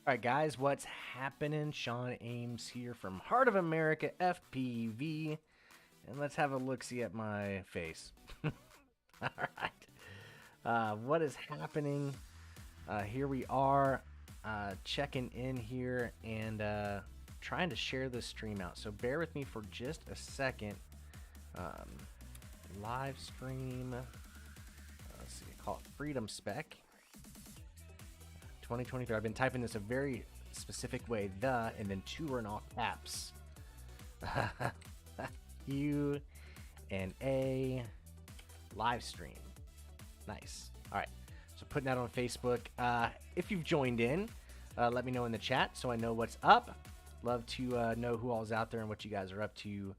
All right, guys, what's happening? Sean Ames here from Heart of America FPV, and let's have a look-see at my face. All right, what is happening? Here we are, checking in here and trying to share this stream out. So bear with me for just a second. Live stream. Let's see, call it Freedom Spec. 2023. I've been typing this a very specific way, and then tour in all caps. U and A live stream. Nice. All right. So putting that on Facebook. If you've joined in, let me know in the chat so I know what's up. Love to know who all's out there and what you guys are up to.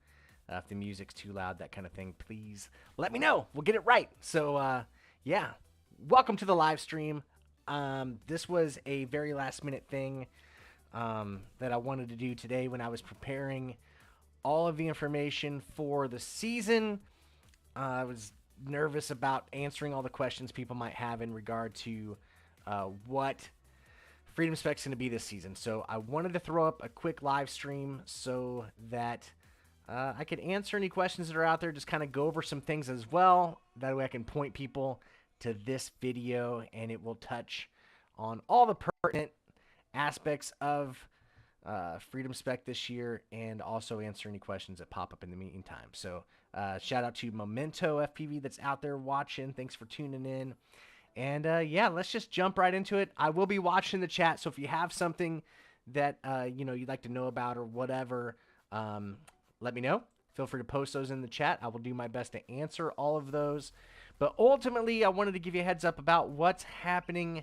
If the music's too loud, that kind of thing, please let me know. We'll get it right. So, yeah. Welcome to the live stream. This was a very last minute thing that I wanted to do today when I was preparing all of the information for the season. I was nervous about answering all the questions people might have in regard to what Freedom Spec's going to be this season. So I wanted to throw up a quick live stream so that I could answer any questions that are out there, just kind of go over some things as well. That way I can point people to this video and it will touch on all the pertinent aspects of Freedom Spec this year and also answer any questions that pop up in the meantime. So shout out to Memento FPV that's out there watching. Thanks for tuning in. And yeah, let's just jump right into it. I will be watching the chat, so if you have something that you'd like to know about or whatever, let me know. Feel free to post those in the chat. I will do my best to answer all of those. But ultimately, I wanted to give you a heads up about what's happening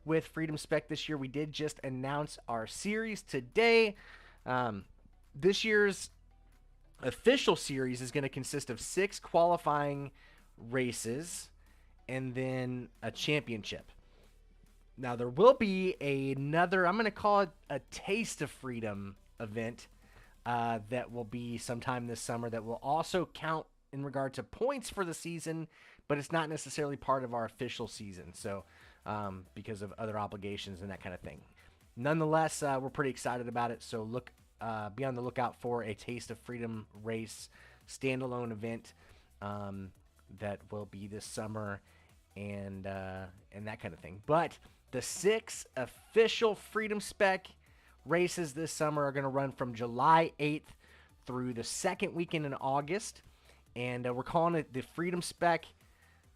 with Freedom Spec this year. We did just announce our series today. This year's official series is going to consist of 6 qualifying races and then a championship. Now, there will be another, I'm going to call it a Taste of Freedom event that will be sometime this summer that will also count in regard to points for the season, but it's not necessarily part of our official season, so because of other obligations and that kind of thing. Nonetheless, we're pretty excited about it, so be on the lookout for a Taste of Freedom race standalone event that will be this summer and that kind of thing. But the 6 official Freedom Spec races this summer are going to run from July 8th through the second weekend in August, and we're calling it the Freedom Spec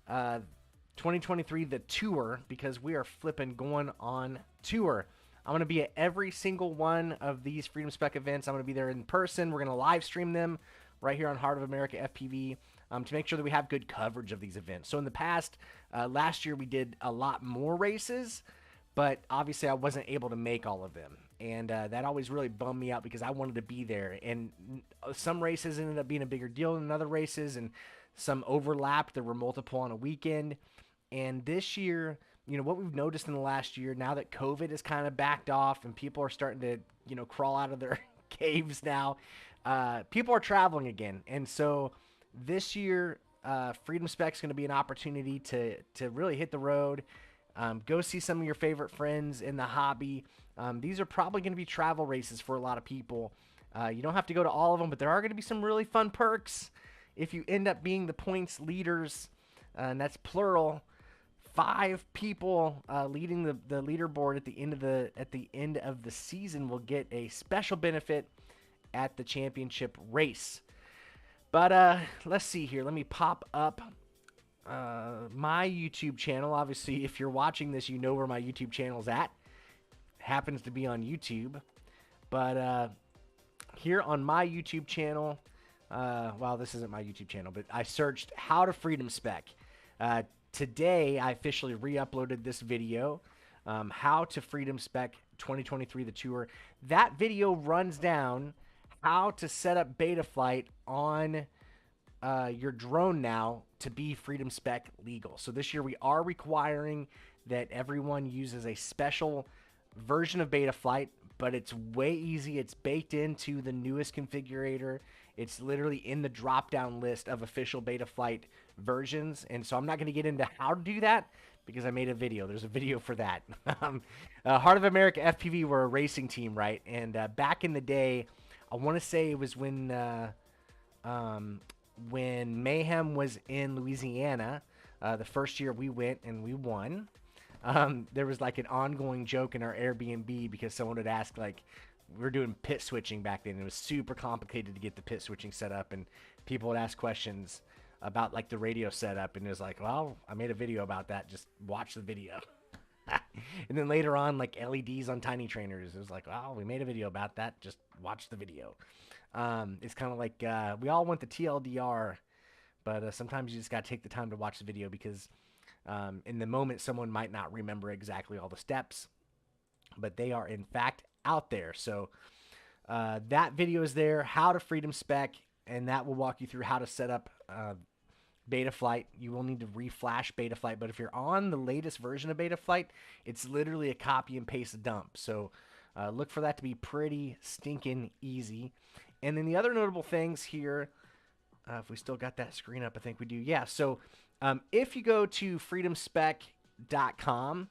2023 the tour because we are flipping going on tour. I'm going to be at every single one of these Freedom Spec events. I'm going to be there in person. We're going to live stream them right here on Heart of America FPV to make sure that we have good coverage of these events. So in the past, last year we did a lot more races, but obviously I wasn't able to make all of them. And that always really bummed me out because I wanted to be there. And some races ended up being a bigger deal than other races, and some overlapped. There were multiple on a weekend. And this year, what we've noticed in the last year, now that COVID has kind of backed off and people are starting to, crawl out of their caves now, people are traveling again. And so this year, Freedom Spec is going to be an opportunity to really hit the road, go see some of your favorite friends in the hobby. These are probably going to be travel races for a lot of people. You don't have to go to all of them, but there are going to be some really fun perks if you end up being the points leaders, and that's plural. 5 people leading the leaderboard at the end of the season will get a special benefit at the championship race. But let's see here. Let me pop up my YouTube channel. Obviously, if you're watching this, you know where my YouTube channel's at. Happens to be on YouTube. But here on my YouTube channel, well, this isn't my YouTube channel, but I searched how to Freedom Spec. Today, I officially re-uploaded this video, how to Freedom Spec 2023 the tour. That video runs down how to set up beta flight on your drone now to be Freedom Spec legal. So this year we are requiring that everyone uses a special version of beta flight, but it's way easy. It's baked into the newest configurator. It's literally in the drop-down list of official beta flight versions, and so I'm not going to get into how to do that because I made a video. There's a video for that. Heart of America FPV were a racing team, right? And back in the day, I want to say it was when Mayhem was in Louisiana, the first year we went and we won. There was like an ongoing joke in our Airbnb because someone would ask, like, we were doing pit switching back then. It was super complicated to get the pit switching set up, and people would ask questions about like the radio setup, and it was like, well, I made a video about that. Just watch the video. And then later on, like LEDs on tiny trainers. It was like, well, we made a video about that. Just watch the video. It's kind of like we all want the TLDR, but sometimes you just got to take the time to watch the video because in the moment, someone might not remember exactly all the steps, but they are in fact out there. So that video is there, how to Freedom Spec, and that will walk you through how to set up Betaflight. You will need to reflash Betaflight, but if you're on the latest version of Betaflight, it's literally a copy and paste dump. So look for that to be pretty stinking easy. And then the other notable things here, if we still got that screen up, I think we do. Yeah, so if you go to freedomspec.com,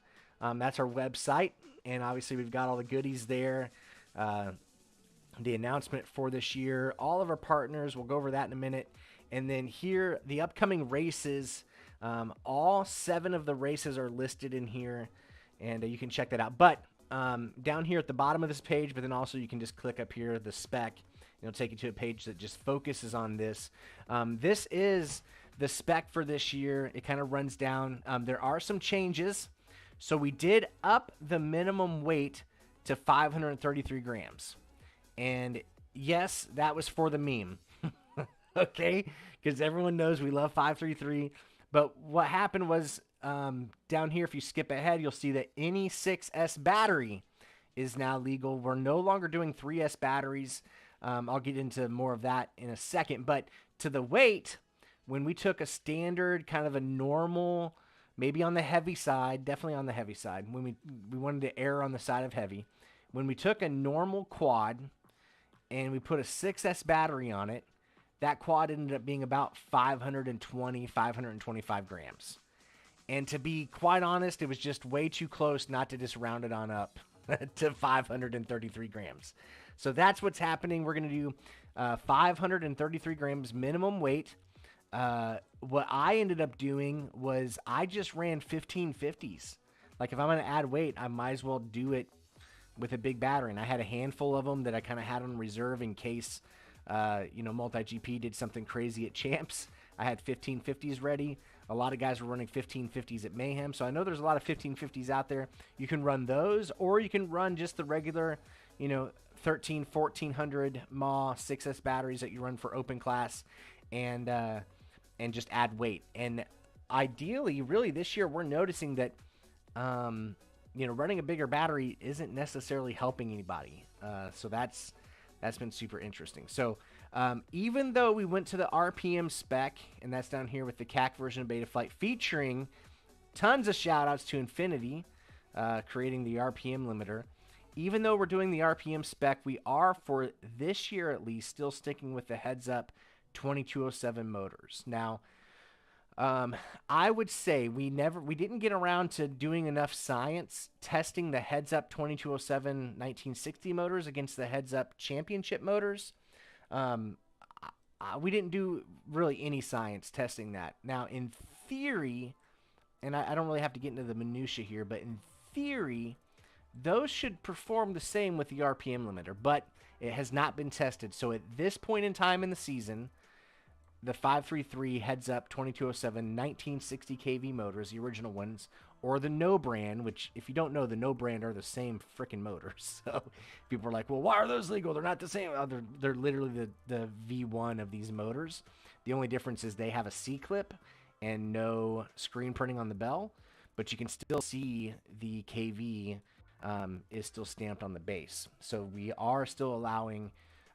that's our website, and obviously we've got all the goodies there, the announcement for this year, all of our partners. We'll go over that in a minute. And then here, the upcoming races, all 7 of the races are listed in here, and you can check that out. But down here at the bottom of this page, but then also you can just click up here, the spec, and it'll take you to a page that just focuses on this. This is the spec for this year. It kind of runs down. There are some changes. So we did up the minimum weight to 533 grams. And yes, that was for the meme. Okay? Because everyone knows we love 533. But what happened was down here, if you skip ahead, you'll see that any 6S battery is now legal. We're no longer doing 3S batteries. I'll get into more of that in a second. But to the weight, when we took a standard, kind of a normal, maybe on the heavy side, definitely on the heavy side, when we wanted to err on the side of heavy, when we took a normal quad and we put a 6S battery on it, that quad ended up being about 520, 525 grams. And to be quite honest, it was just way too close not to just round it on up to 533 grams. So that's what's happening. We're going to do 533 grams minimum weight. What I ended up doing was I just ran 1550s. Like if I'm going to add weight, I might as well do it with a big battery. And I had a handful of them that I kind of had on reserve in case, MultiGP did something crazy at Champs. I had 1550s ready. A lot of guys were running 1550s at Mayhem. So I know there's a lot of 1550s out there. You can run those, or you can run just the regular, 1400 mAh 6S batteries that you run for open class, and just add weight. And ideally, really this year, we're noticing that, running a bigger battery isn't necessarily helping anybody. So that's been super interesting. So even though we went to the RPM spec, and that's down here with the CAC version of Betaflight, featuring tons of shout outs to Infinity, creating the RPM limiter. Even though we're doing the RPM spec, we are, for this year at least, still sticking with the heads-up 2207 motors. Now, I would say we didn't get around to doing enough science testing the heads-up 2207 1960 motors against the heads-up championship motors. We didn't do really any science testing that. Now, in theory, and I don't really have to get into the minutia here, but in theory, those should perform the same with the RPM limiter, but it has not been tested. So at this point in time in the season, the 533 heads-up 2207 1960 kV motors, the original ones, or the no brand, which if you don't know, the no brand are the same freaking motors. So people are like, well, why are those legal? They're not the same. They're literally the V1 of these motors. The only difference is they have a C-clip and no screen printing on the bell, but you can still see the KV is still stamped on the base. So we are still allowing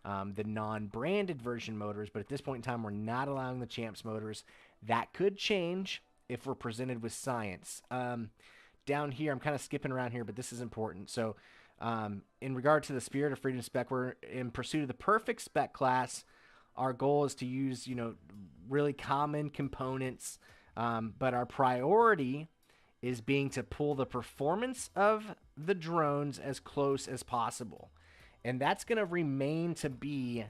the non-branded version motors, but at this point in time, we're not allowing the Champs motors. That could change if we're presented with science. Down here, I'm kind of skipping around here, but this is important. So in regard to the spirit of Freedom Spec, we're in pursuit of the perfect spec class our goal is to use, really common components, but our priority is being to pull the performance of the drones as close as possible. And that's going to remain to be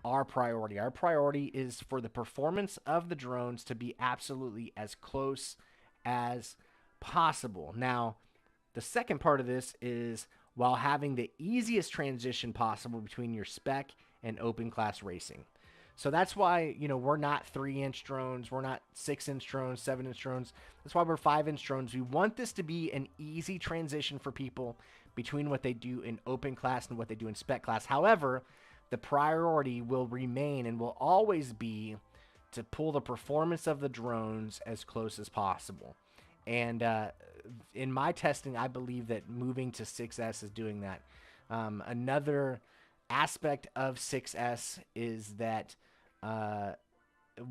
our priority. Our priority is for the performance of the drones to be absolutely as close as possible. Now, the second part of this is while having the easiest transition possible between your spec and open class racing. So that's why, we're not 3-inch drones. We're not 6-inch drones, 7-inch drones. That's why we're 5-inch drones. We want this to be an easy transition for people between what they do in open class and what they do in spec class. However, the priority will remain and will always be to pull the performance of the drones as close as possible. And in my testing, I believe that moving to 6S is doing that. Another aspect of 6S is that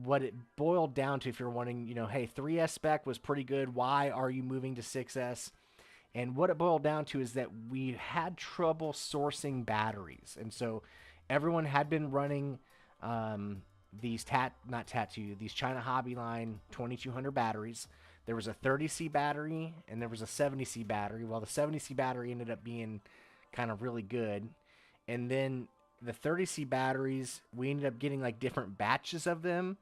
what it boiled down to, if you're wondering, hey, 3S spec was pretty good. Why are you moving to 6S? And what it boiled down to is that we had trouble sourcing batteries. And so everyone had been running these China Hobbyline 2200 batteries. There was a 30C battery and there was a 70C battery. Well, the 70C battery ended up being kind of really good. And then the 30C batteries, we ended up getting like different batches of them.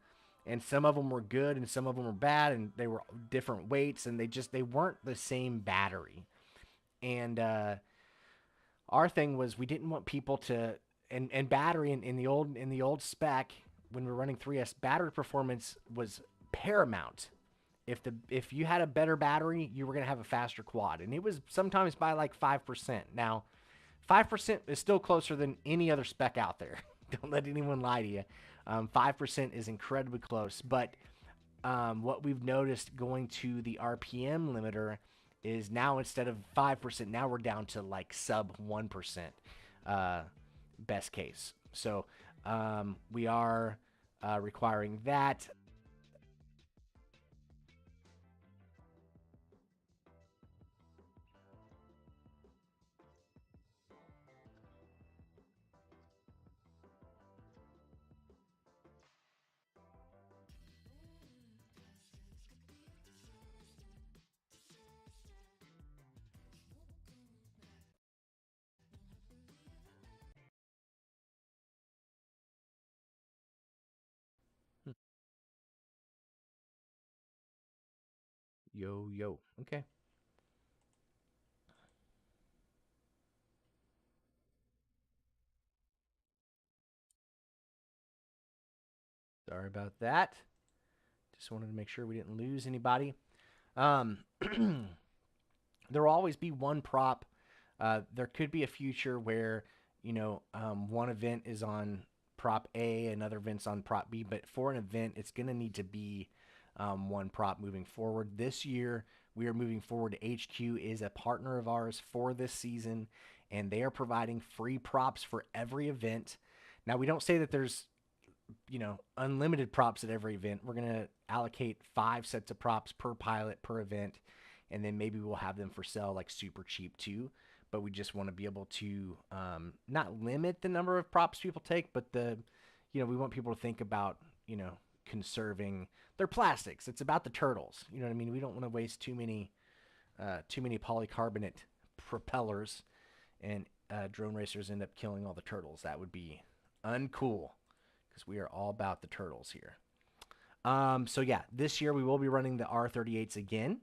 And some of them were good and some of them were bad, and they were different weights, and they weren't the same battery. And our thing was we didn't want people to and battery in the old spec when we were running 3S, battery performance was paramount. If you had a better battery, you were going to have a faster quad, and it was sometimes by like 5%. Now, 5% is still closer than any other spec out there. Don't let anyone lie to you. 5% is incredibly close, but what we've noticed going to the RPM limiter is now instead of 5%, now we're down to like sub 1%, best case. So we are requiring that. Yo, yo. Okay. Sorry about that. Just wanted to make sure we didn't lose anybody. Um, there will always be one prop. There could be a future where, one event is on prop A, another event's on prop B, but for an event, it's going to need to be one prop moving forward. This year, we are moving forward. HQ is a partner of ours for this season, and they are providing free props for every event. Now, we don't say that there's unlimited props at every event. We're going to allocate 5 sets of props per pilot per event, and then maybe we'll have them for sale like super cheap too. But we just want to be able to not limit the number of props people take, but we want people to think about, conserving their plastics. It's about the turtles. You know what I mean? We don't want to waste too many polycarbonate propellers, and drone racers end up killing all the turtles. That would be uncool, because we are all about the turtles here. So yeah, this year we will be running the R38s again.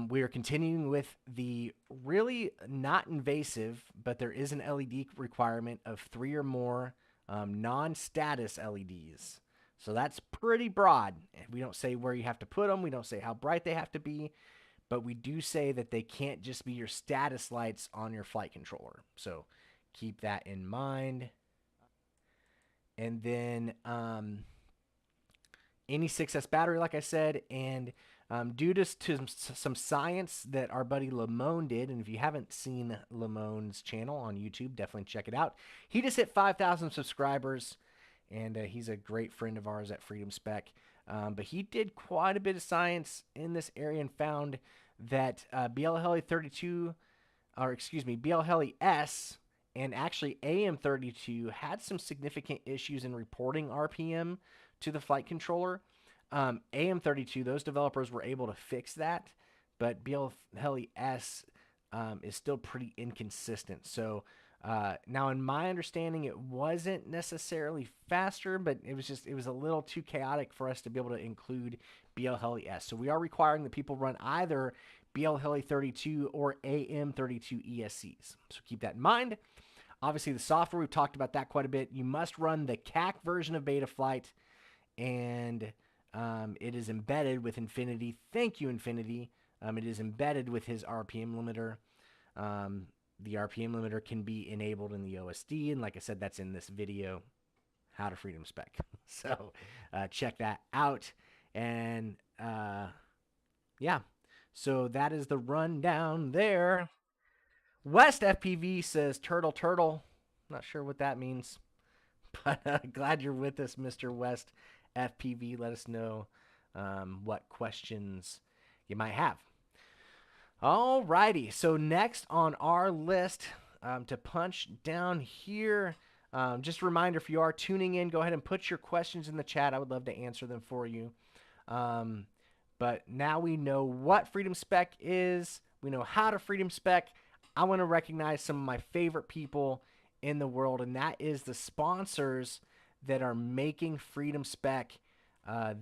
We are continuing with the really not invasive, but there is an LED requirement of 3 or more non-status LEDs. So that's pretty broad. We don't say where you have to put them. We don't say how bright they have to be, but we do say that they can't just be your status lights on your flight controller. So keep that in mind. And then any 6S battery, like I said, and due to some science that our buddy Lamone did, and if you haven't seen Lamone's channel on YouTube, definitely check it out. He just hit 5,000 subscribers, and he's a great friend of ours at Freedom Spec. But he did quite a bit of science in this area and found that BL Heli 32, or excuse me, BL Heli S And actually, AM32 had some significant issues in reporting RPM to the flight controller. AM32, those developers were able to fix that, but BL Heli S is still pretty inconsistent. So now, in my understanding, it wasn't necessarily faster, but it was a little too chaotic for us to be able to include BL Heli S. So we are requiring that people run either BL Heli 32 or AM32 ESCs. So keep that in mind. Obviously, the software, we've talked about that quite a bit. You must run the CAC version of Betaflight, and it is embedded with Infinity. Thank you, Infinity. It is embedded with his RPM limiter. The RPM limiter can be enabled in the OSD, and like I said, that's in this video, How to Freedom Spec. So check that out. And yeah, so that is the rundown there. WREDK says turtle turtle. Not sure what that means, but glad you're with us, Mr. WREDK. Let us know what questions you might have. All righty. So next on our list to punch down here, just a reminder, if you are tuning in, go ahead and put your questions in the chat. I would love to answer them for you. But now we know what Freedom Spec is. We know how to Freedom Spec. I want to recognize some of my favorite people in the world, and that is the sponsors that are making Freedom Spec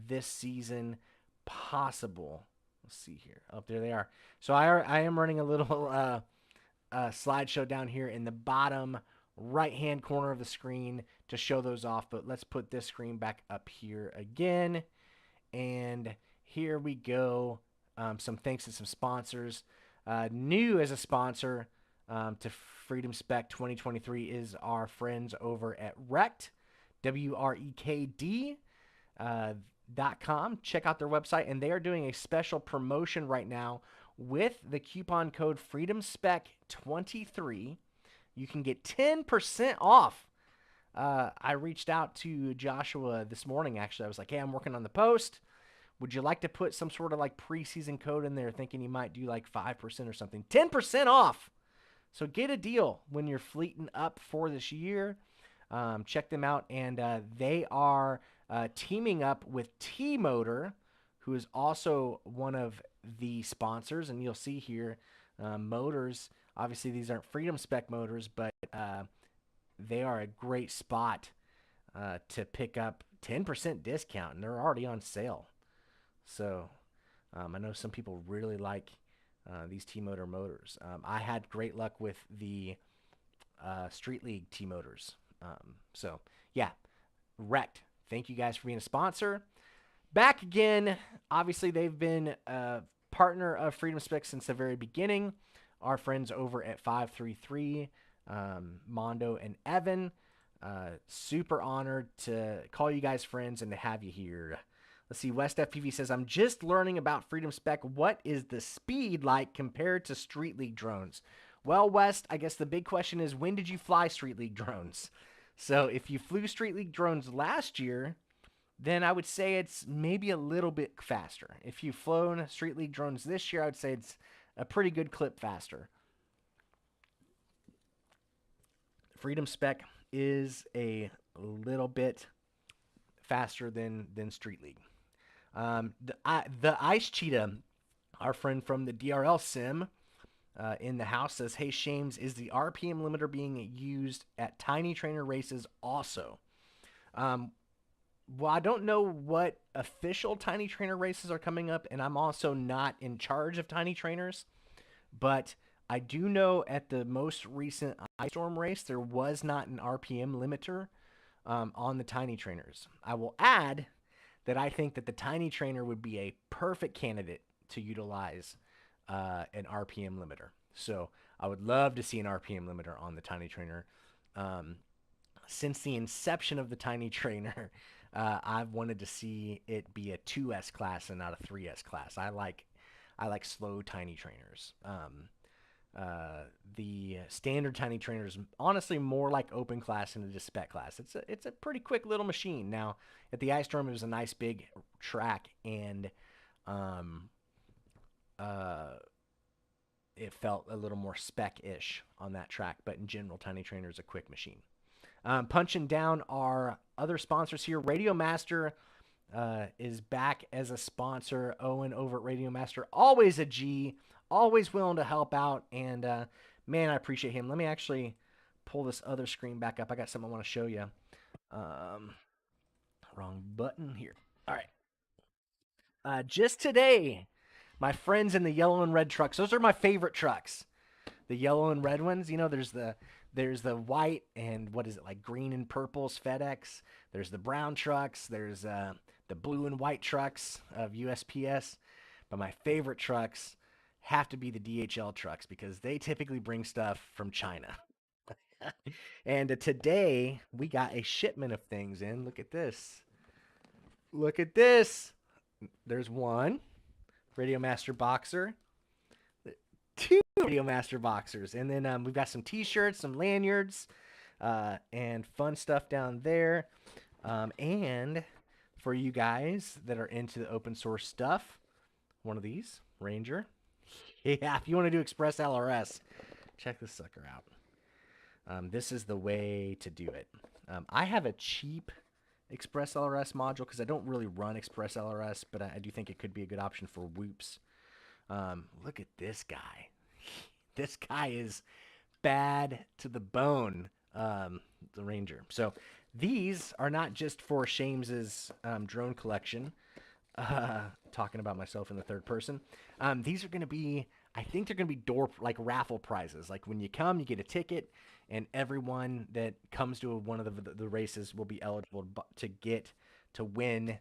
this season possible. Let's see here. Oh, there they are. So I am running a little slideshow down here in the bottom right-hand corner of the screen to show those off, but let's put this screen back up here again. And here we go. Some thanks to some sponsors. New as a sponsor to Freedom Spec 2023 is our friends over at WREKD, WREKD. .com. Check out their website, and they are doing a special promotion right now with the coupon code FreedomSpec23. You can get 10% off. I reached out to Joshua this morning, actually. I was like, hey, I'm working on the post. Would you like to put some sort of like preseason code in there, thinking you might do like 5% or something? 10% off. So get a deal when you're fleeting up for this year. Check them out, and they are teaming up with T-Motor, who is also one of the sponsors. And you'll see here, motors, obviously these aren't Freedom Spec motors, but they are a great spot to pick up 10% discount, and they're already on sale. So I know some people really like these T-Motor motors. I had great luck with the Street League T-Motors. So yeah, WREKD. Thank you guys for being a sponsor. Back again. Obviously, they've been a partner of Freedom Spec since the very beginning. Our friends over at 533, Mondo and Evan. Super honored to call you guys friends and to have you here. Let's see. WestFPV says, I'm just learning about Freedom Spec. What is the speed like compared to Street League drones? Well, West, I guess the big question is, when did you fly Street League drones? So if you flew Street League drones last year, then I would say it's maybe a little bit faster. If you've flown Street League drones this year, I would say it's a pretty good clip faster. Freedom Spec is a little bit faster than Street League. The Ice Cheetah, our friend from the DRL Sim, in the house says, hey, Shames, is the RPM limiter being used at Tiny Trainer races also? Well, I don't know what official Tiny Trainer races are coming up, and I'm also not in charge of Tiny Trainers, but I do know at the most recent Ice Storm race, there was not an RPM limiter on the Tiny Trainers. I will add that I think that the Tiny Trainer would be a perfect candidate to utilize an RPM limiter. So I would love to see an RPM limiter on the Tiny Trainer. Since the inception of the Tiny Trainer, I've wanted to see it be a 2S class and not a 3S class. I like slow Tiny Trainers. The standard Tiny Trainer is honestly more like open class than it is spec class. It's a pretty quick little machine. Now at the Ice Storm, it was a nice big track, and it felt a little more spec-ish on that track. But in general, Tiny Trainer is a quick machine. Punching down our other sponsors here, RADIOMASTER is back as a sponsor. Owen over at RADIOMASTER, always a G, always willing to help out, and man, I appreciate him. Let me actually pull this other screen back up. I got something I want to show you. Wrong button here. All right. Just today, my friends in the yellow and red trucks, those are my favorite trucks. The yellow and red ones, you know, there's the white and what is it, like green and purples FedEx. There's the brown trucks. There's the blue and white trucks of USPS. But my favorite trucks have to be the DHL trucks because they typically bring stuff from China. And today we got a shipment of things in. Look at this. Look at this. There's one RADIOMASTER boxer. Two RADIOMASTER boxers. And then we've got some t-shirts, some lanyards, and fun stuff down there. And for you guys that are into the open source stuff, one of these, Ranger. Yeah, if you want to do Express LRS, check this sucker out. This is the way to do it. I have a cheap Express LRS module because I don't really run Express LRS, but I do think it could be a good option for whoops. Look at this guy. This guy is bad to the bone, the Ranger. So these are not just for Shames's drone collection. Talking about myself in the third person. These are going to be, I think they're going to be like raffle prizes. Like when you come, you get a ticket, and everyone that comes to one of the races will be eligible to win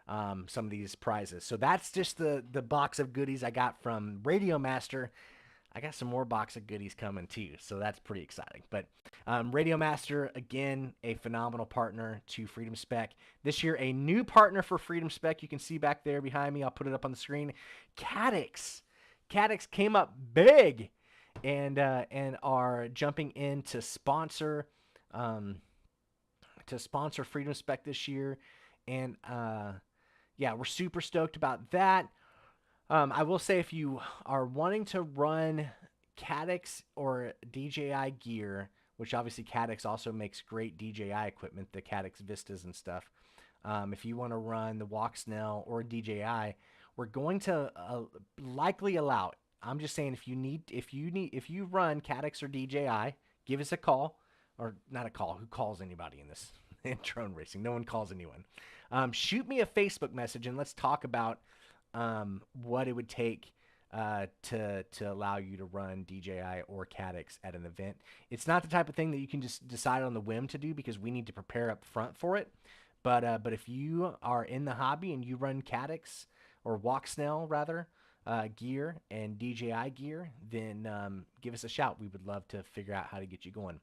some of these prizes. So that's just the box of goodies I got from RADIOMASTER. I got some more box of goodies coming too, so that's pretty exciting. But RADIOMASTER, again, a phenomenal partner to Freedom Spec. This year, a new partner for Freedom Spec. You can see back there behind me. I'll put it up on the screen. CADDX. CADDX came up big and are jumping in to sponsor Freedom Spec this year. And yeah, we're super stoked about that. I will say if you are wanting to run CADDX or DJI gear, which obviously CADDX also makes great DJI equipment, the CADDX Vistas and stuff. If you want to run the Walksnail or DJI, we're going to likely allow it. I'm just saying if you run CADDX or DJI, give us a call, or not a call. Who calls anybody in this in drone racing? No one calls anyone. Shoot me a Facebook message and let's talk about what it would take to allow you to run DJI or CADDX at an event. It's not the type of thing that you can just decide on the whim to do because we need to prepare up front for it. But if you are in the hobby and you run CADDX or Walksnail rather gear and DJI gear, then give us a shout. We would love to figure out how to get you going.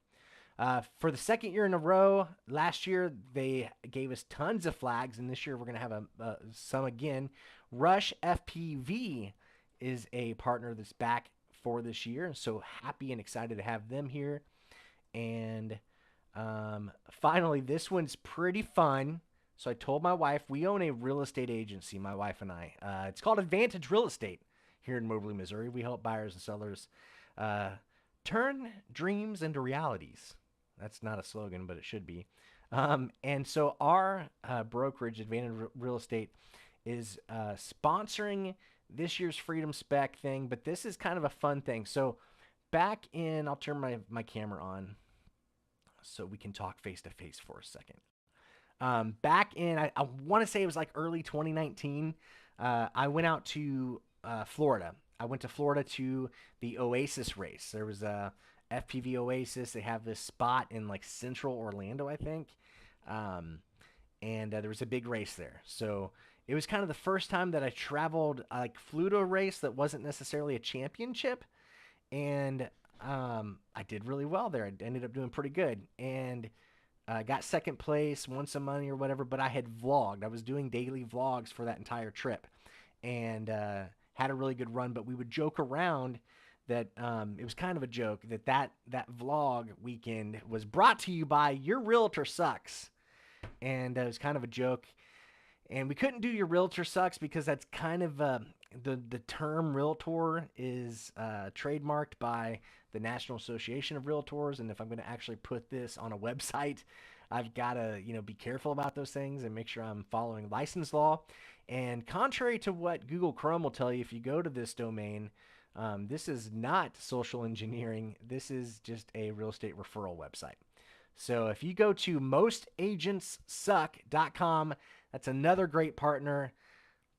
For the second year in a row, last year they gave us tons of flags, and this year we're going to have some again. RUSHFPV is a partner that's back for this year, so happy and excited to have them here. And finally, this one's pretty fun. So I told my wife, we own a real estate agency, my wife and I. It's called Advantage Real Estate here in Moberly, Missouri. We help buyers and sellers turn dreams into realities. That's not a slogan, but it should be. And so our brokerage, Advantage Real Estate, is sponsoring this year's Freedom Spec thing, but this is kind of a fun thing. So back in, I'll turn my camera on so we can talk face-to-face for a second. Back in, I want to say it was like early 2019, I went out to Florida. I went to Florida to the Oasis race. There was a FPV Oasis. They have this spot in like central Orlando, I think. And there was a big race there. So it was kind of the first time that I traveled, like flew to a race that wasn't necessarily a championship. And I did really well there. I ended up doing pretty good. And got second place, won some money or whatever, but I had vlogged. I was doing daily vlogs for that entire trip. And had a really good run, but we would joke around that it was kind of a joke that vlog weekend was brought to you by Your Realtor Sucks. And it was kind of a joke. And we couldn't do your realtor sucks because that's kind of the term realtor is trademarked by the National Association of Realtors. And if I'm going to actually put this on a website, I've got to be careful about those things and make sure I'm following license law. And contrary to what Google Chrome will tell you, if you go to this domain, this is not social engineering. This is just a real estate referral website. So if you go to mostagentssuck.com, that's another great partner.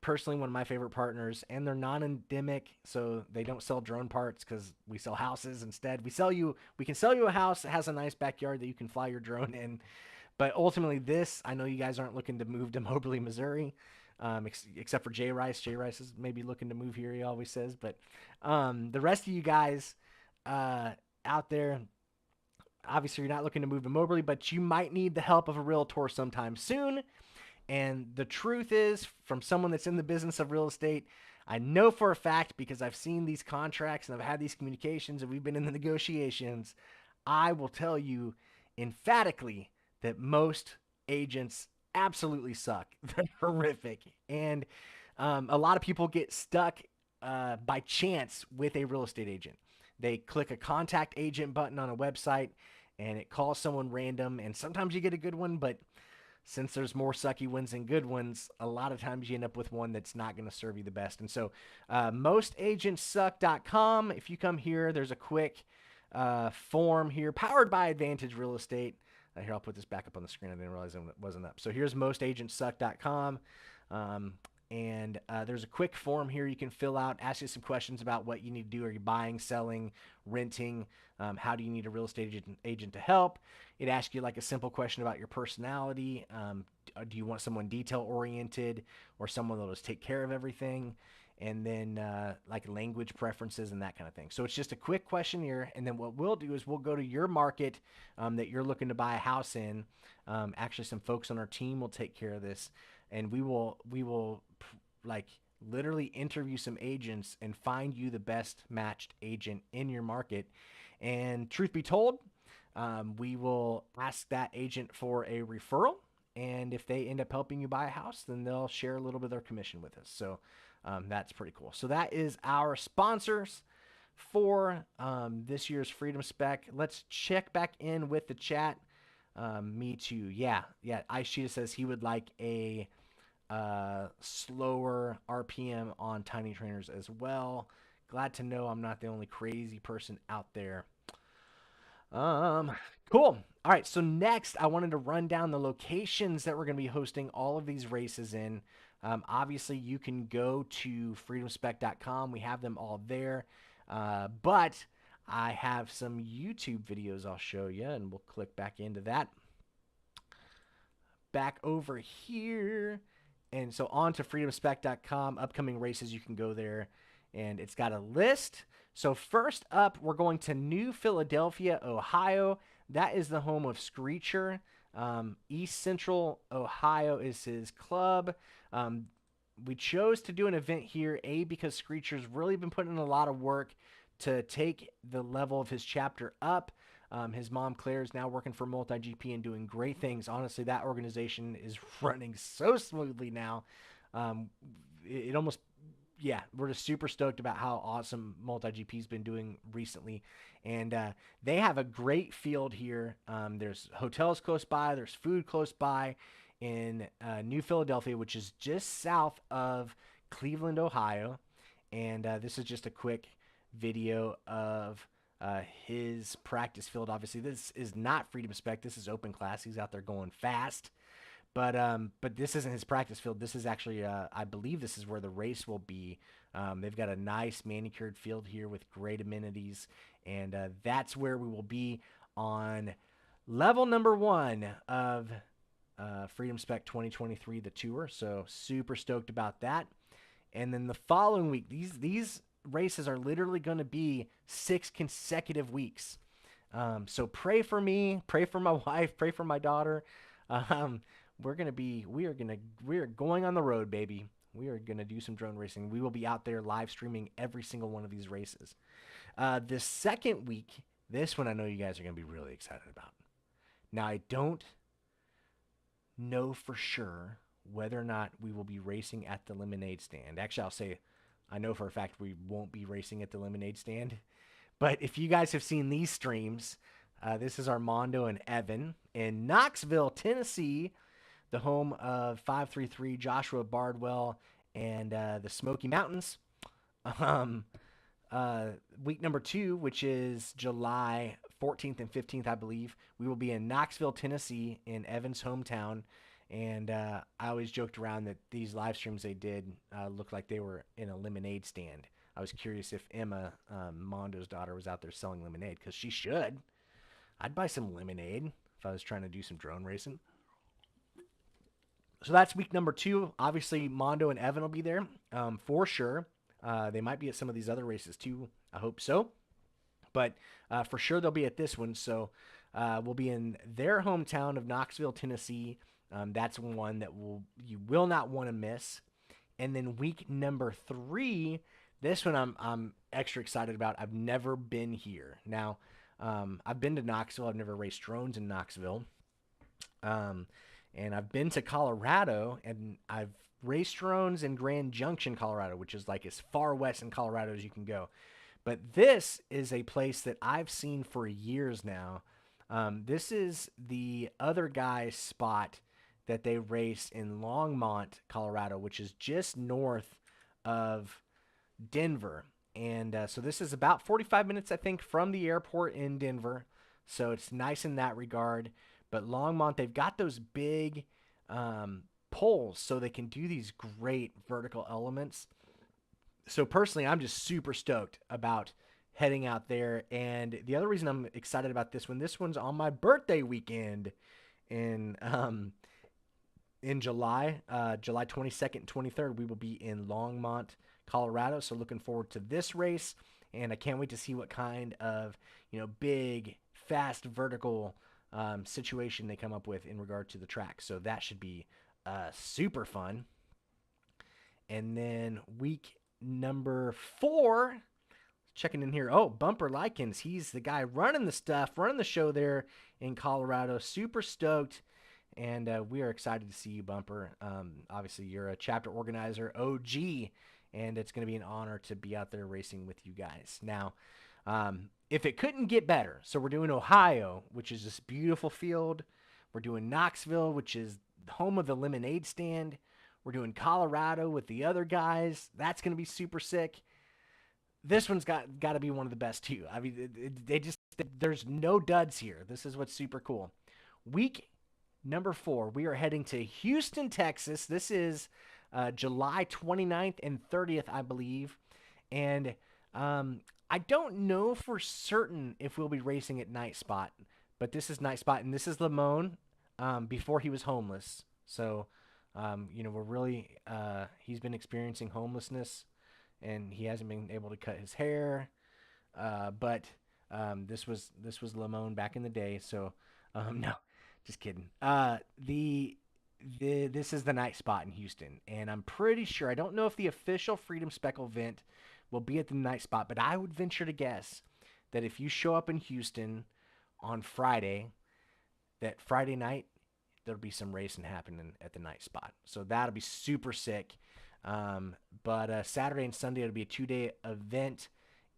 Personally, one of my favorite partners, and they're non-endemic, so they don't sell drone parts because we sell houses instead. We can sell you a house that has a nice backyard that you can fly your drone in. But ultimately, I know you guys aren't looking to move to Moberly, Missouri, except for Jay Rice. Jay Rice is maybe looking to move here, he always says. But the rest of you guys out there, obviously you're not looking to move to Moberly, but you might need the help of a realtor sometime soon. And the truth is, from someone that's in the business of real estate, I know for a fact because I've seen these contracts and I've had these communications and we've been in the negotiations, I will tell you emphatically that most agents absolutely suck. They're horrific. And a lot of people get stuck by chance with a real estate agent. They click a contact agent button on a website and it calls someone random. And sometimes you get a good one, but since there's more sucky ones than good ones, a lot of times you end up with one that's not going to serve you the best. And so mostagentssuck.com, if you come here, there's a quick form here powered by Advantage Real Estate. Here, I'll put this back up on the screen. I didn't realize it wasn't up. So here's mostagentssuck.com. And there's a quick form here you can fill out, ask you some questions about what you need to do. Are you buying, selling, renting? How do you need a real estate agent to help? It asks you like a simple question about your personality. Do you want someone detail-oriented or someone that'll just take care of everything? And then like language preferences and that kind of thing. So it's just a quick questionnaire. And then what we'll do is we'll go to your market that you're looking to buy a house in. Actually, some folks on our team will take care of this. And we will like literally interview some agents and find you the best matched agent in your market. And truth be told, we will ask that agent for a referral. And if they end up helping you buy a house, then they'll share a little bit of their commission with us. So that's pretty cool. So that is our sponsors for this year's Freedom Spec. Let's check back in with the chat. Me too. Yeah. Ice Cheetah says he would like a slower RPM on tiny trainers as well. Glad to know I'm not the only crazy person out there. Cool. All right, so next I wanted to run down the locations that we're going to be hosting all of these races in. Obviously, you can go to freedomspec.com. We have them all there. But I have some YouTube videos I'll show you, and we'll click back into that. Back over here. And so on to freedomspec.com, upcoming races, you can go there, and it's got a list. So first up, we're going to New Philadelphia, Ohio. That is the home of Screecher. East Central Ohio is his club. We chose to do an event here, because Screecher's really been putting in a lot of work to take the level of his chapter up. His mom, Claire, is now working for MULTIGP and doing great things. Honestly, that organization is running so smoothly now. It almost, yeah, we're just super stoked about how awesome MULTIGP's been doing recently. And they have a great field here. There's hotels close by. There's food close by in New Philadelphia, which is just south of Cleveland, Ohio. And this is just a quick video of his practice field. Obviously, this is not Freedom Spec. This is open class. He's out there going fast. But this isn't his practice field. This is actually, I believe this is where the race will be. They've got a nice manicured field here with great amenities. And that's where we will be on level number 1 of Freedom Spec 2023, the tour. So super stoked about that. And then the following week, these races are literally going to be 6 consecutive weeks. So pray for me, pray for my wife, pray for my daughter. We are going on the road, baby. We are going to do some drone racing. We will be out there live streaming every single one of these races. The second week, this one I know you guys are going to be really excited about. Now, I don't know for sure whether or not we will be racing at the lemonade stand. Actually, I'll say I know for a fact we won't be racing at the lemonade stand. But if you guys have seen these streams, this is Armando and Evan in Knoxville, Tennessee, the home of 533 Joshua Bardwell and the Smoky Mountains. Um, Week number 2, which is July 14th and 15th, I believe, we will be in Knoxville, Tennessee, in Evan's hometown. And I always joked around that these live streams they did looked like they were in a lemonade stand. I was curious if Emma, Mondo's daughter, was out there selling lemonade, because she should. I'd buy some lemonade if I was trying to do some drone racing. So that's week number 2. Obviously, Mondo and Evan will be there for sure. They might be at some of these other races too. I hope so. But for sure they'll be at this one. So we'll be in their hometown of Knoxville, Tennessee. That's one that you will not want to miss. And then week number 3, this one I'm extra excited about. I've never been here. Now, I've been to Knoxville. I've never raced drones in Knoxville. And I've been to Colorado, and I've raced drones in Grand Junction, Colorado, which is like as far west in Colorado as you can go. But this is a place that I've seen for years now. This is the other guy's spot that they race in Longmont, Colorado, which is just north of Denver. And so this is about 45 minutes, I think, from the airport in Denver. So it's nice in that regard. But Longmont, they've got those big poles so they can do these great vertical elements. So personally, I'm just super stoked about heading out there. And the other reason I'm excited about this one's on my birthday weekend in July, July 22nd and 23rd. We will be in Longmont, Colorado. So looking forward to this race, and I can't wait to see what kind of, big, fast, vertical situation they come up with in regard to the track. So that should be super fun. And then week number 4, checking in here. Oh, Bumper Likens. He's the guy running the stuff, running the show there in Colorado. Super stoked. And we are excited to see you, Bumper. Obviously, you're a chapter organizer, OG, and it's going to be an honor to be out there racing with you guys. Now, if it couldn't get better, so we're doing Ohio, which is this beautiful field. We're doing Knoxville, which is the home of the lemonade stand. We're doing Colorado with the other guys. That's going to be super sick. This one's got to be one of the best too. I mean, there's no duds here. This is what's super cool. Week number 4, we are heading to Houston, Texas. This is July 29th and 30th, I believe. And I don't know for certain if we'll be racing at Night Spot, but this is Night Spot, and this is Lamone before he was homeless. So, we're really, he's been experiencing homelessness, and he hasn't been able to cut his hair. But this was Lamone back in the day. So, no, just kidding. This is the Night Spot in Houston, and I'm pretty sure, I don't know if the official Freedom Spec event will be at the Night Spot, but I would venture to guess that if you show up in Houston on Friday, that Friday night, there'll be some racing happening at the Night Spot. So that'll be super sick. But Saturday and Sunday, it'll be a 2-day event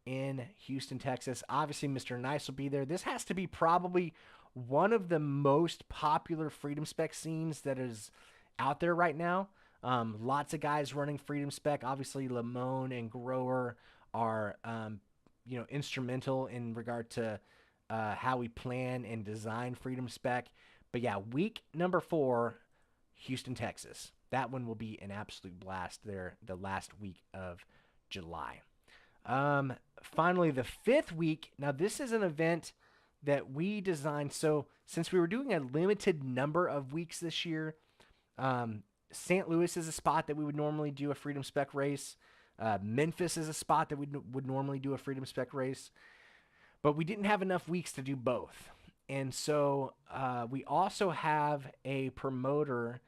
in Houston, Texas. Obviously, Mr. Nice will be there. This has to be probably one of the most popular Freedom Spec scenes that is out there right now. Lots of guys running Freedom Spec. Obviously, Lamone and Grower are, instrumental in regard to how we plan and design Freedom Spec. But yeah, week number 4, Houston, Texas. That one will be an absolute blast there the last week of July. Finally, the 5th week. Now, this is an event that we designed. So since we were doing a limited number of weeks this year, St. Louis is a spot that we would normally do a Freedom Spec race. Memphis is a spot that we would normally do a Freedom Spec race. But we didn't have enough weeks to do both. And so we also have a promoter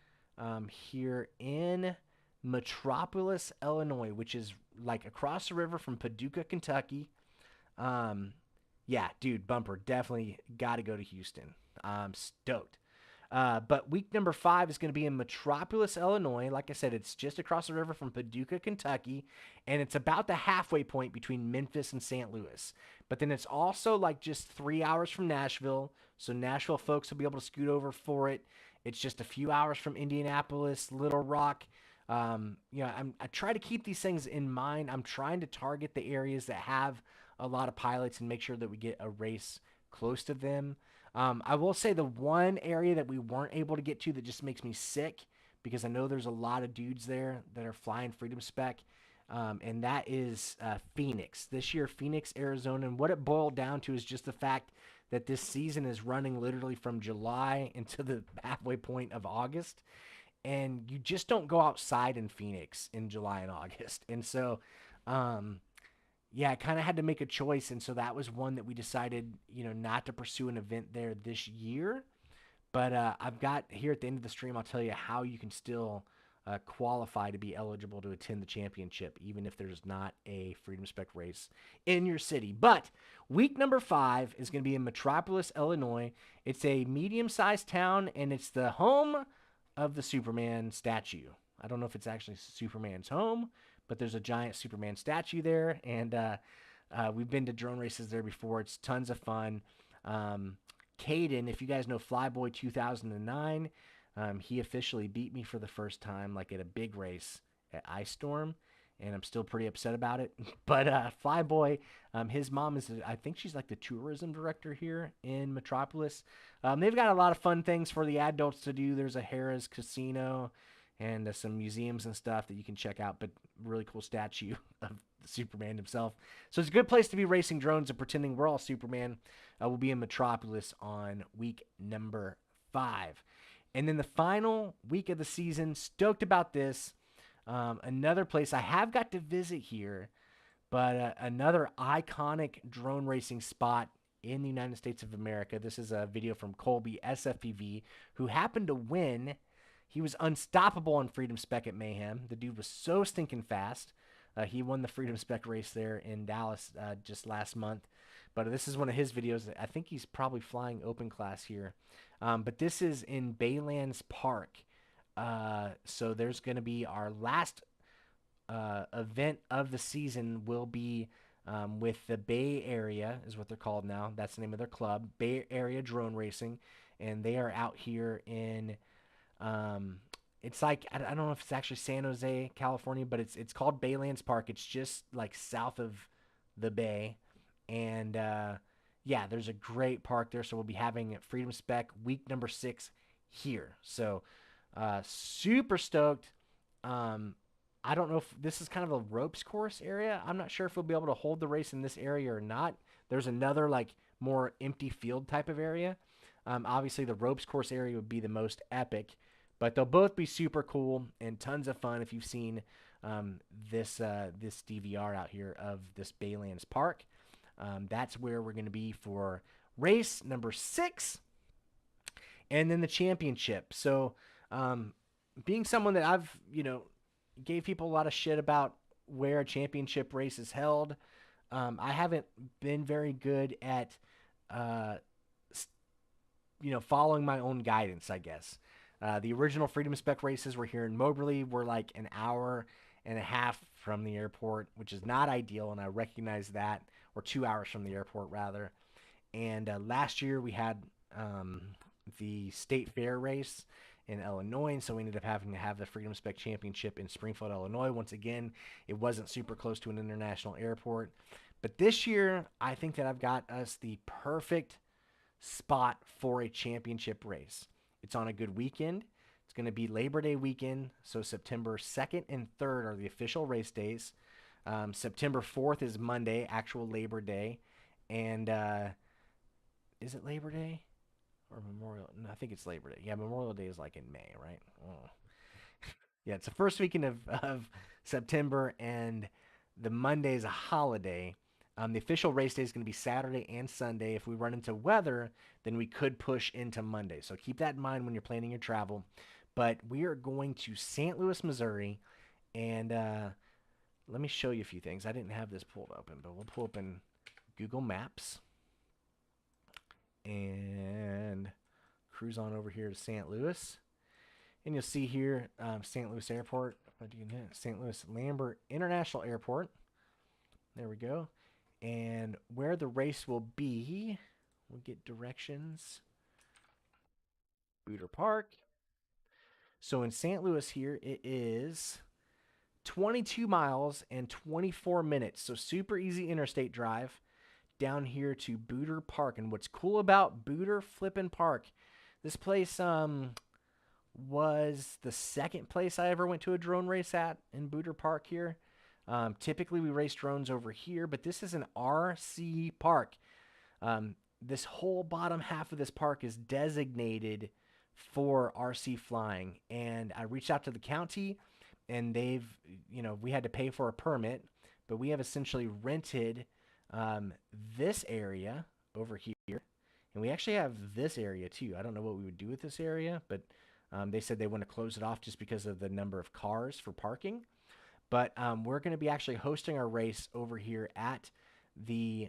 here in Metropolis, Illinois, which is like across the river from Paducah, Kentucky. Yeah, dude, Bumper, definitely got to go to Houston. I'm stoked. But week number 5 is going to be in Metropolis, Illinois. Like I said, it's just across the river from Paducah, Kentucky, and it's about the halfway point between Memphis and St. Louis. But then it's also like just 3 hours from Nashville, so Nashville folks will be able to scoot over for it. It's just a few hours from Indianapolis, Little Rock. I try to keep these things in mind. I'm trying to target the areas that have a lot of pilots and make sure that we get a race close to them. I will say the one area that we weren't able to get to that just makes me sick, because I know there's a lot of dudes there that are flying Freedom Spec, and that is Phoenix. This year, Phoenix, Arizona. And what it boiled down to is just the fact that this season is running literally from July into the halfway point of August. And you just don't go outside in Phoenix in July and August. And so, yeah, I kind of had to make a choice, and so that was one that we decided, not to pursue an event there this year. But I've got here at the end of the stream, I'll tell you how you can still qualify to be eligible to attend the championship, even if there's not a Freedom Spec race in your city. But week number 5 is going to be in Metropolis, Illinois. It's a medium-sized town, and it's the home of the Superman statue. I don't know if it's actually Superman's home, but there's a giant Superman statue there, and we've been to drone races there before. It's tons of fun. Caden, if you guys know Flyboy 2009, he officially beat me for the first time, like at a big race at Ice Storm, and I'm still pretty upset about it. But Flyboy, his mom is, I think she's like the tourism director here in Metropolis. They've got a lot of fun things for the adults to do. There's a Harrah's Casino and some museums and stuff that you can check out, but really cool statue of Superman himself. So it's a good place to be racing drones and pretending we're all Superman. We'll be in Metropolis on week number 5. And then the final week of the season, stoked about this. Another place I have got to visit here, but another iconic drone racing spot in the United States of America. This is a video from Colby SFPV, who happened to win. He was unstoppable on Freedom Spec at Mayhem. The dude was so stinking fast. He won the Freedom Spec race there in Dallas just last month. But this is one of his videos. I think he's probably flying open class here. But this is in Baylands Park. So there's going to be our last event of the season will be with the Bay Area, is what they're called now. That's the name of their club, Bay Area Drone Racing. And they are out here in... it's like, I don't know if it's actually San Jose, California, but it's called Baylands Park. It's just like south of the Bay. And yeah, there's a great park there. So we'll be having Freedom Spec week number 6 here. So super stoked. I don't know if this is kind of a ropes course area. I'm not sure if we'll be able to hold the race in this area or not. There's another like more empty field type of area. Obviously the ropes course area would be the most epic. But they'll both be super cool and tons of fun if you've seen this DVR out here of this Baylands Park. That's where we're going to be for race number 6 and then the championship. So being someone that I've, gave people a lot of shit about where a championship race is held, I haven't been very good at, following my own guidance, I guess. The original Freedom Spec races were here in Moberly. We're like an hour and a half from the airport, which is not ideal, and I recognize that, or 2 hours from the airport, rather. And last year we had the State Fair race in Illinois, and so we ended up having to have the Freedom Spec Championship in Springfield, Illinois. Once again, it wasn't super close to an international airport. But this year, I think that I've got us the perfect spot for a championship race. It's on a good weekend. It's going to be Labor Day weekend, so September 2nd and 3rd are the official race days. September 4th is Monday, actual Labor Day. And is it Labor Day or Memorial? No, I think it's Labor Day. Yeah, Memorial Day is like in May, right? Oh. Yeah, it's the first weekend of September, and the Monday is a holiday. The official race day is going to be Saturday and Sunday. If we run into weather, then we could push into Monday. So keep that in mind when you're planning your travel. But we are going to St. Louis, Missouri, and let me show you a few things. I didn't have this pulled open, but we'll pull open Google Maps and cruise on over here to St. Louis. And you'll see here, St. Louis Airport, St. Louis Lambert International Airport. There we go. And where the race will be, we'll get directions. Booter Park. So in St. Louis here, it is 22 miles and 24 minutes. So super easy interstate drive down here to Booter Park. And what's cool about Booter Flippin' Park, this place was the second place I ever went to a drone race at in Booter Park here. Typically we race drones over here, but this is an RC park. This whole bottom half of this park is designated for RC flying. And I reached out to the county, and they've, we had to pay for a permit, but we have essentially rented this area over here. And we actually have this area too. I don't know what we would do with this area, but they said they want to close it off just because of the number of cars for parking. But we're going to be actually hosting our race over here at the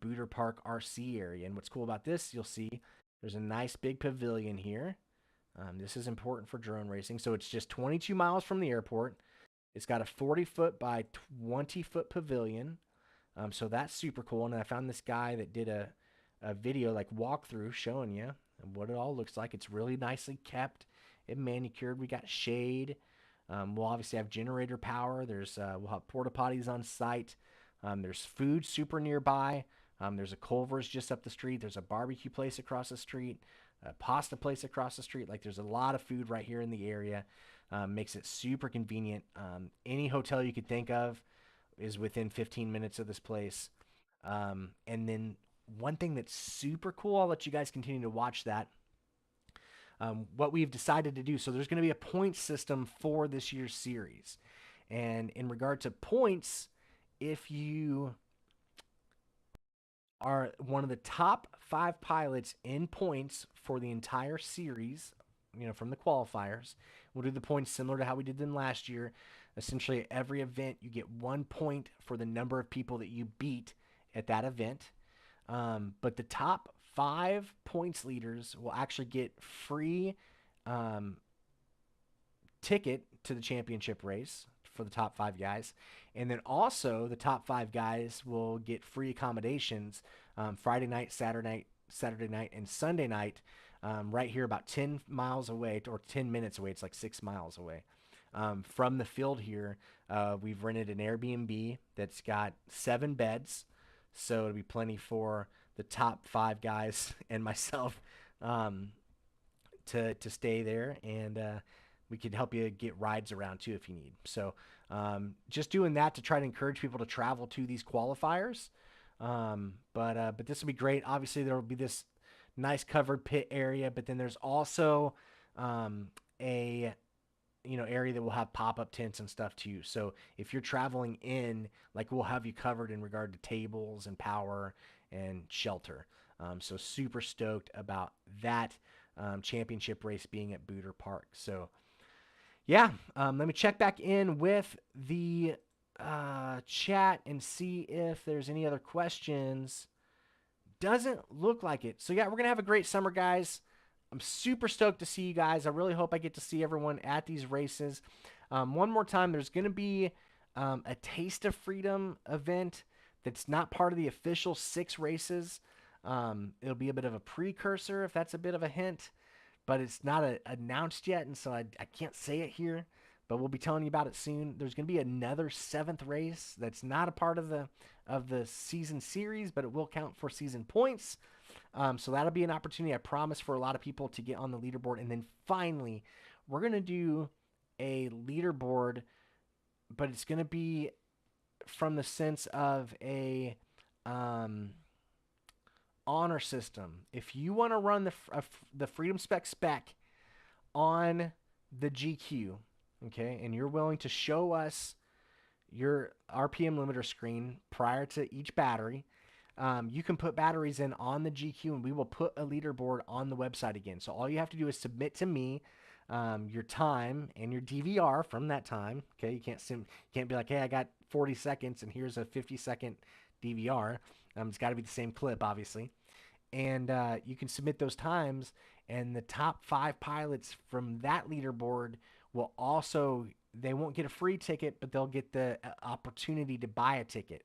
Booter Park RC area. And what's cool about this, you'll see there's a nice big pavilion here. This is important for drone racing. So it's just 22 miles from the airport. It's got a 40-foot by 20-foot pavilion. So that's super cool. And I found this guy that did a video, like walkthrough, showing you what it all looks like. It's really nicely kept and manicured. We got shade. We'll obviously have generator power. We'll have porta potties on site. There's food super nearby. There's a Culver's just up the street. There's a barbecue place across the street, a pasta place across the street. Like, there's a lot of food right here in the area. Makes it super convenient. Any hotel you could think of is within 15 minutes of this place. And then one thing that's super cool, I'll let you guys continue to watch that. What we've decided to do, so there's going to be a point system for this year's series. And in regard to points, if you are one of the top 5 pilots in points for the entire series, from the qualifiers, we'll do the points similar to how we did them last year. Essentially, at every event, you get 1 point for the number of people that you beat at that event. But the top 5 points leaders will actually get free ticket to the championship race for the top 5 guys. And then also the top 5 guys will get free accommodations Friday night, Saturday night, and Sunday night right here about 10 miles away, or 10 minutes away. It's like 6 miles away. From the field here, we've rented an Airbnb that's got 7 beds. So it'll be plenty for the top 5 guys and myself to stay there. And we can help you get rides around too if you need. So just doing that to try to encourage people to travel to these qualifiers. But this will be great. Obviously, there will be this nice covered pit area, but then there's also a area that will have pop-up tents and stuff too. So if you're traveling in, like, we'll have you covered in regard to tables and power and shelter. So super stoked about that championship race being at Booter Park. So yeah, let me check back in with the chat and see if there's any other questions. Doesn't look like it. So yeah, we're gonna have a great summer, guys. I'm super stoked to see you guys. I really hope I get to see everyone at these races. One more time, there's going to be a Taste of Freedom event that's not part of the official 6 races. It'll be a bit of a precursor, if that's a bit of a hint, but it's not announced yet, and so I can't say it here, but we'll be telling you about it soon. There's going to be another 7th race that's not a part of the season series, but it will count for season points. So that'll be an opportunity, I promise, for a lot of people to get on the leaderboard. And then finally, we're going to do a leaderboard, but it's going to be from the sense of a honor system. If you want to run the Freedom Spec on the GQ, okay, and you're willing to show us your RPM limiter screen prior to each battery, you can put batteries in on the GQ, and we will put a leaderboard on the website again. So all you have to do is submit to me your time and your DVR from that time. Okay, you can't be like, hey, I got 40 seconds and here's a 50-second DVR. It's got to be the same clip, obviously. And you can submit those times, and the top 5 pilots from that leaderboard will also, they won't get a free ticket, but they'll get the opportunity to buy a ticket.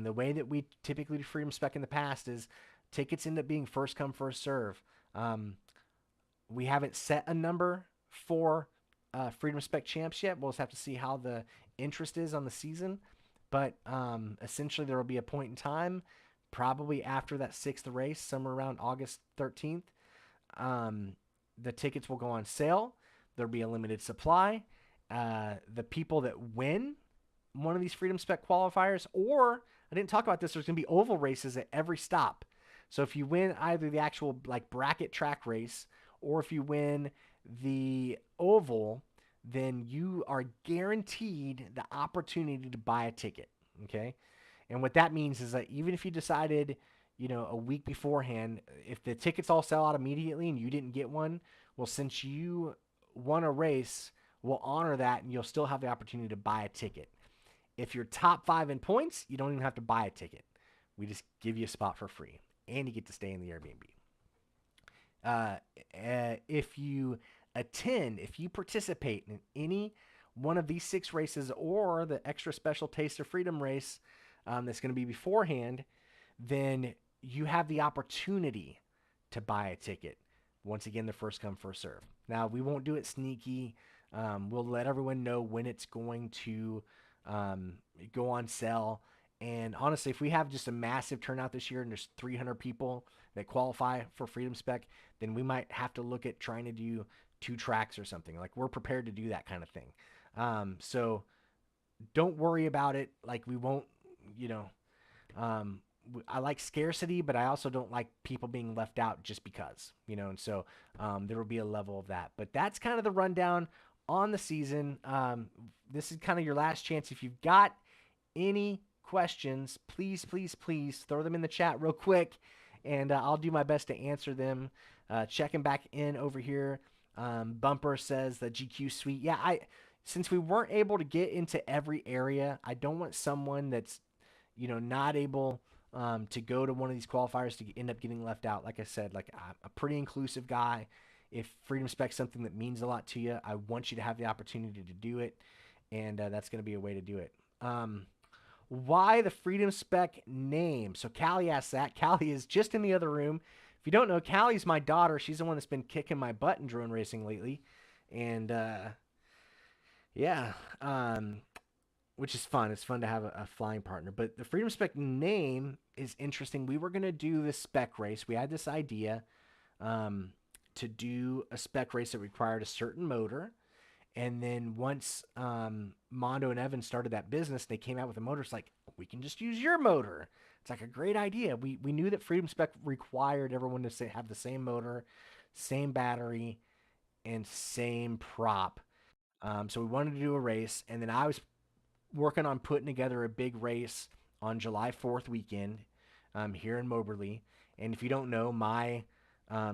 The way that we typically do Freedom Spec in the past is tickets end up being first come, first serve. We haven't set a number for Freedom Spec champs yet. We'll just have to see how the interest is on the season. But essentially, there will be a point in time, probably after that 6th race, somewhere around August 13th. The tickets will go on sale. There'll be a limited supply. The people that win one of these Freedom Spec qualifiers, or I didn't talk about this, there's going to be oval races at every stop. So if you win either the actual like bracket track race, or if you win the oval, then you are guaranteed the opportunity to buy a ticket. Okay. And what that means is that even if you decided, you know, a week beforehand, if the tickets all sell out immediately and you didn't get one, well, since you won a race, we'll honor that and you'll still have the opportunity to buy a ticket. If you're top 5 in points, you don't even have to buy a ticket. We just give you a spot for free, and you get to stay in the Airbnb. If you attend, if you participate in any one of these 6 races or the extra special Taste of Freedom race that's going to be beforehand, then you have the opportunity to buy a ticket. Once again, the first come, first serve. Now, we won't do it sneaky. We'll let everyone know when it's going to go on sale. And honestly, if we have just a massive turnout this year and there's 300 people that qualify for Freedom Spec, then we might have to look at trying to do 2 tracks or something. Like, we're prepared to do that kind of thing. So don't worry about it. Like, we won't, you know, I like scarcity, but I also don't like people being left out just because, you know, and so there will be a level of that. But that's kind of the rundown on the season. This is kind of your last chance. If you've got any questions, please throw them in the chat real quick, and I'll do my best to answer them. Checking back in over here. Bumper says the GQ suite. Yeah, since we weren't able to get into every area, I don't want someone that's, you know, not able to go to one of these qualifiers to end up getting left out. Like I said, like, I'm a pretty inclusive guy. If Freedom Spec is something that means a lot to you, I want you to have the opportunity to do it, and that's going to be a way to do it. Why the Freedom Spec name? So Callie asked that. Callie is just in the other room. If you don't know, Callie's my daughter. She's the one that's been kicking my butt in drone racing lately. And, yeah, which is fun. It's fun to have a flying partner. But the Freedom Spec name is interesting. We were going to do this spec race. We had this idea to do a spec race that required a certain motor. And then once Mondo and Evan started that business, they came out with a motor. It's like, we can just use your motor. It's like a great idea. We knew that Freedom Spec required everyone to have the same motor, same battery, and same prop. So we wanted to do a race. And then I was working on putting together a big race on July 4th weekend here in Moberly. And if you don't know, my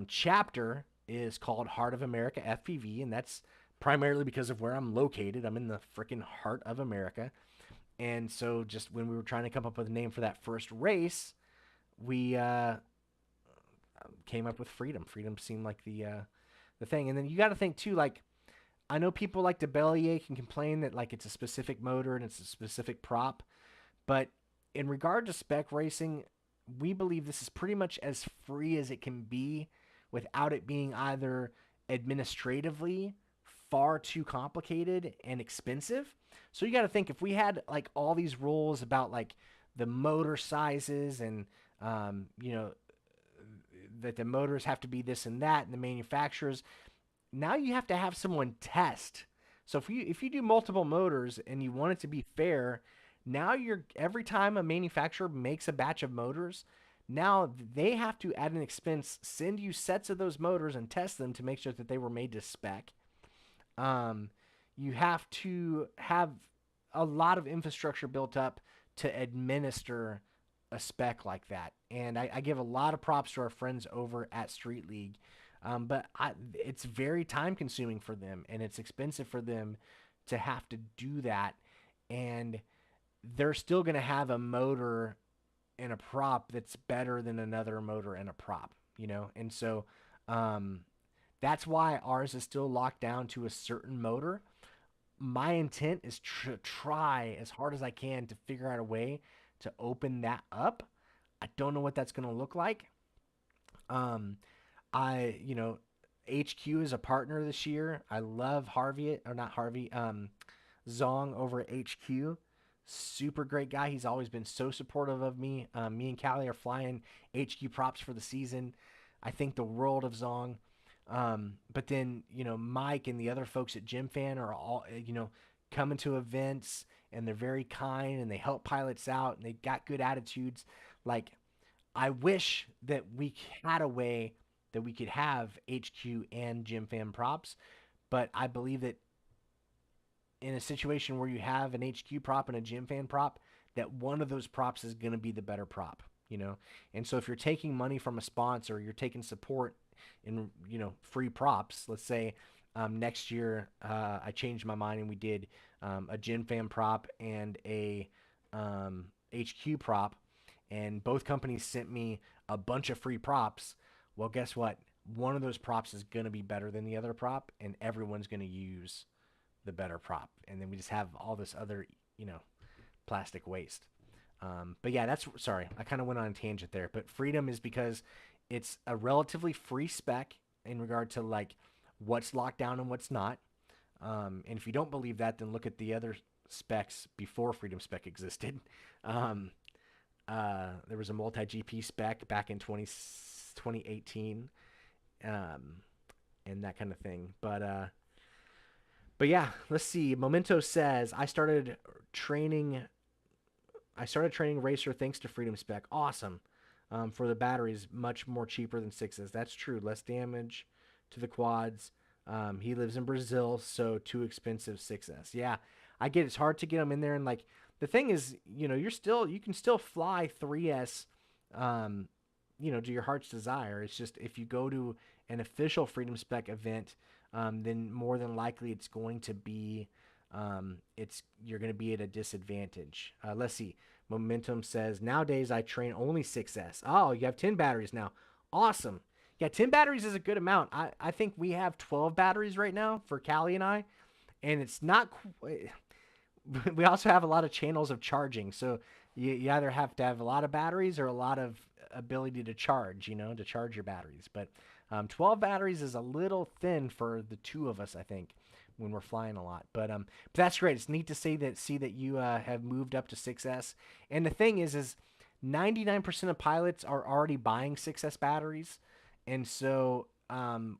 chapter is called Heart of America FPV, and that's primarily because of where I'm located. I'm in the freaking heart of America. And so just when we were trying to come up with a name for that first race, we came up with Freedom. Freedom seemed like the thing. And then you got to think too, like, I know people like to bellyache and complain that like it's a specific motor and it's a specific prop, but in regard to spec racing, we believe this is pretty much as free as it can be without it being either administratively far too complicated and expensive. So you got to think, if we had like all these rules about like the motor sizes and you know, that the motors have to be this and that, and the manufacturers, now you have to have someone test. So if you do multiple motors and you want it to be fair, now every time a manufacturer makes a batch of motors, now they have to, at an expense, send you sets of those motors and test them to make sure that they were made to spec. You have to have a lot of infrastructure built up to administer a spec like that. And I give a lot of props to our friends over at Street League. But it's very time consuming for them, and it's expensive for them to have to do that. And they're still going to have a motor and a prop that's better than another motor and a prop, you know? And so, That's why ours is still locked down to a certain motor. My intent is to try as hard as I can to figure out a way to open that up. I don't know what that's going to look like. Um, you know, HQ is a partner this year. I love Harvey, or not Harvey, Zong over at HQ. Super great guy. He's always been so supportive of me. Me and Callie are flying HQ props for the season. I think the world of Zong. But then, Mike and the other folks at Gym Fan are all, coming to events, and they're very kind and they help pilots out and they got good attitudes. Like, I wish that we had a way that we could have HQ and Gym Fan props, but I believe that in a situation where you have an HQ prop and a Gym Fan prop, that one of those props is going to be the better prop, And so if you're taking money from a sponsor, you're taking support in, free props. Let's say next year I changed my mind and we did a Gym Fan prop and a HQ prop, and both companies sent me a bunch of free props. Well, guess what? One of those props is going to be better than the other prop, and everyone's going to use the better prop. And then we just have all this other, plastic waste. But yeah, sorry, I kind of went on a tangent there. But Freedom is because it's a relatively free spec in regard to like what's locked down and what's not. And if you don't believe that, then look at the other specs before Freedom Spec existed. There was a MULTIGP spec back in 2018, and that kind of thing. But yeah, let's see. Memento says I started training Racer thanks to Freedom Spec. Awesome. For the batteries, much more cheaper than 6S. That's true. Less damage to the quads. He lives in Brazil, so too expensive 6S. Yeah, I get it's hard to get them in there, and like the thing is, you can still fly 3S, to your heart's desire. It's just if you go to an official Freedom Spec event, then more than likely it's going to be, you're going to be at a disadvantage. Let's see. Momentum says nowadays I train only 6S. Oh, you have 10 batteries now. Awesome. Yeah, 10 batteries is a good amount. I think we have 12 batteries right now for Callie and I, and it's not. We also have a lot of channels of charging, so you either have to have a lot of batteries or a lot of ability to charge, to charge your batteries. But 12 batteries is a little thin for the two of us, I think, when we're flying a lot. But that's great. It's neat to see that you have moved up to 6S. And the thing is 99% of pilots are already buying 6S batteries, and so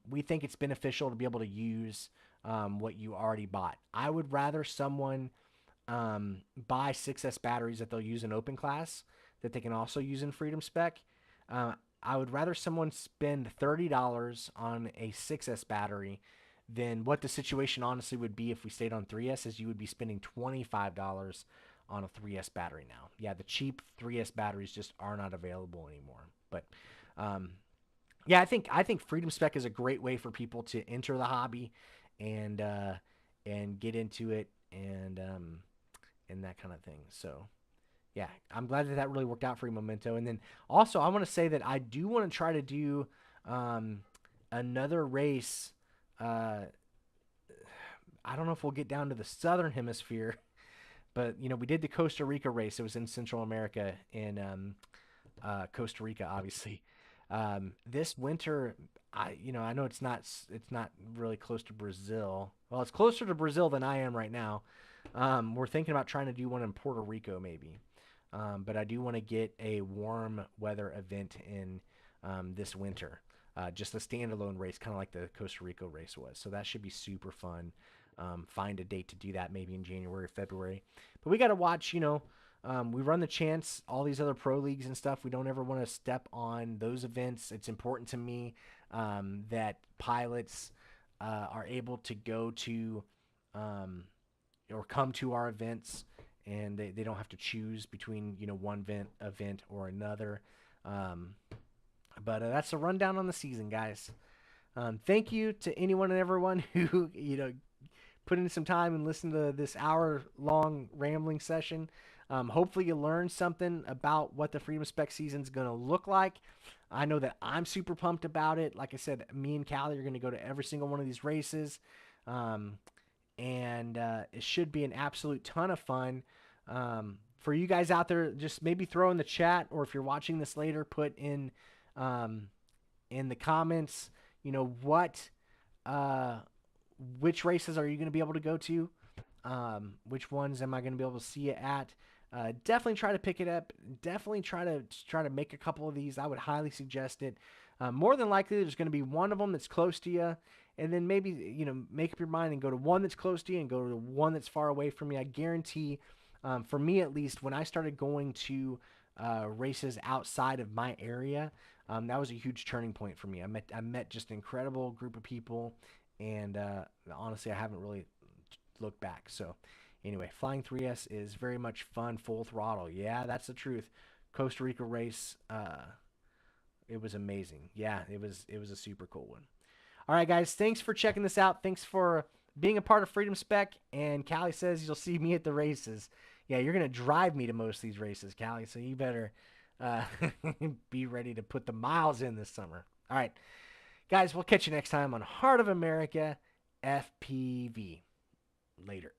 we think it's beneficial to be able to use what you already bought. I would rather someone buy 6S batteries that they'll use in open class that they can also use in Freedom Spec. I would rather someone spend $30 on a 6S battery than what the situation honestly would be if we stayed on 3S, is you would be spending $25 on a 3S battery now. Yeah, the cheap 3S batteries just are not available anymore. But yeah, I think Freedom Spec is a great way for people to enter the hobby and get into it and that kind of thing. So yeah, I'm glad that really worked out for you, Memento. And then also I want to say that I do want to try to do another race. I don't know if we'll get down to the southern hemisphere, but we did the Costa Rica race. It was in Central America, in Costa Rica, obviously. This winter, I know it's not really close to Brazil. Well, it's closer to Brazil than I am right now. We're thinking about trying to do one in Puerto Rico, maybe. But I do want to get a warm weather event in this winter. Just a standalone race, kind of like the Costa Rica race was. So that should be super fun. Find a date to do that, maybe in January or February. But we got to watch, we run the chance, all these other pro leagues and stuff. We don't ever want to step on those events. It's important to me that pilots are able to go to or come to our events, and they don't have to choose between, one event or another. But that's a rundown on the season, guys. Thank you to anyone and everyone who, put in some time and listened to this hour-long rambling session. Hopefully you learned something about what the Freedom Spec season is going to look like. I know that I'm super pumped about it. Like I said, me and Callie are going to go to every single one of these races. And it should be an absolute ton of fun. For you guys out there, just maybe throw in the chat, or if you're watching this later, put in the comments, what which races are you going to be able to go to? Which ones am I going to be able to see you at? Definitely try to pick it up. Definitely try to make a couple of these. I would highly suggest it. More than likely, there's going to be one of them that's close to you, and then maybe make up your mind and go to one that's close to you and go to one that's far away from you. I guarantee, for me at least, when I started going to races outside of my area, that was a huge turning point for me. I met just an incredible group of people, and honestly, I haven't really looked back. So anyway, Flying 3S is very much fun, full throttle. Yeah, that's the truth. Costa Rica race, it was amazing. Yeah, it was a super cool one. All right, guys, thanks for checking this out. Thanks for being a part of Freedom Spec. And Callie says you'll see me at the races. Yeah, you're going to drive me to most of these races, Callie, so you better be ready to put the miles in this summer. All right, guys, we'll catch you next time on Heart of America FPV. Later.